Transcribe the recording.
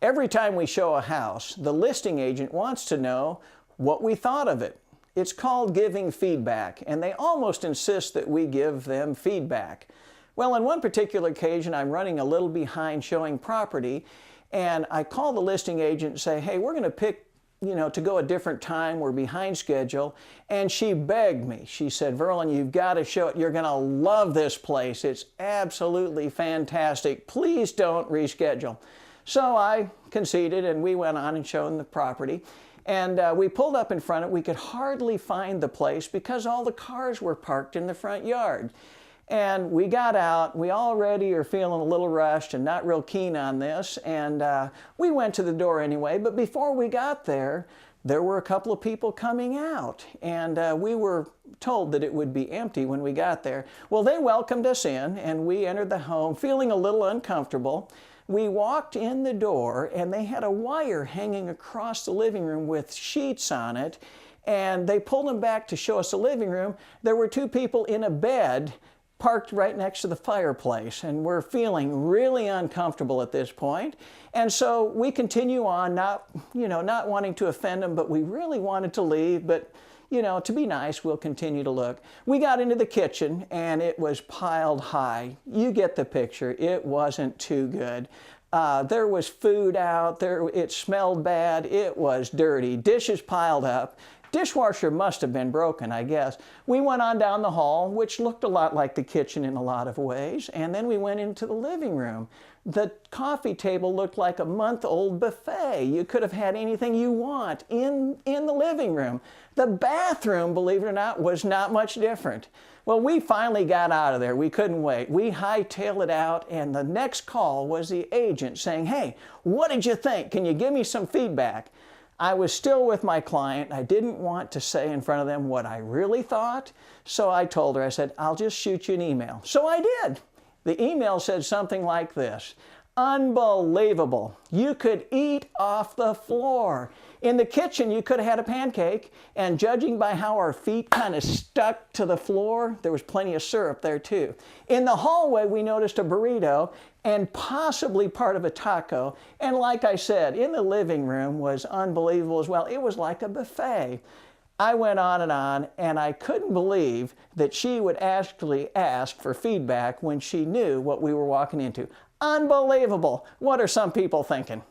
Every time we show a house, the listing agent wants to know what we thought of it. It's called giving feedback, and they almost insist that we give them feedback. Well, on one particular occasion, I'm running a little behind showing property, and I call the listing agent and say, hey, we're going to pick to go a different time, we're behind schedule. And she begged me. She said, Verlin, you've got to show it. You're going to love this place. It's absolutely fantastic. Please don't reschedule. So I conceded, and we went on and showed the property. And we pulled up in front of it. We could hardly find the place because all the cars were parked in the front yard. And we got out. We already are feeling a little rushed and not real keen on this. And we went to the door anyway. But before we got there, there were a couple of people coming out. And we were told that it would be empty when we got there. Well, they welcomed us in, and we entered the home feeling a little uncomfortable. We walked in the door, and they had a wire hanging across the living room with sheets on it. And they pulled them back to show us the living room. There were two people in a bed parked right next to the fireplace, and we're feeling really uncomfortable at this point. And so we continue on, not wanting to offend them, but we really wanted to leave, but to be nice, we'll continue to look. We got into the kitchen, and it was piled high. You get the picture. It wasn't too good. There was food out there. It smelled bad. It was dirty. Dishes piled up. Dishwasher must have been broken, I guess. We went on down the hall, which looked a lot like the kitchen in a lot of ways, and then we went into the living room. The coffee table looked like a month-old buffet. You could have had anything you want in the living room. The bathroom, believe it or not, was not much different. Well, we finally got out of there. We couldn't wait. We hightailed it out, and the next call was the agent saying, hey, what did you think? Can you give me some feedback? I was still with my client. I didn't want to say in front of them what I really thought, so I told her, I said, I'll just shoot you an email. So I did. The email said something like this: unbelievable. You could eat off the floor. In the kitchen, you could have had a pancake, and judging by how our feet kind of stuck to the floor, there was plenty of syrup there too. In the hallway, we noticed a burrito and possibly part of a taco. And like I said, in the living room was unbelievable as well. It was like a buffet. I went on, and I couldn't believe that she would actually ask for feedback when she knew what we were walking into. Unbelievable. What are some people thinking?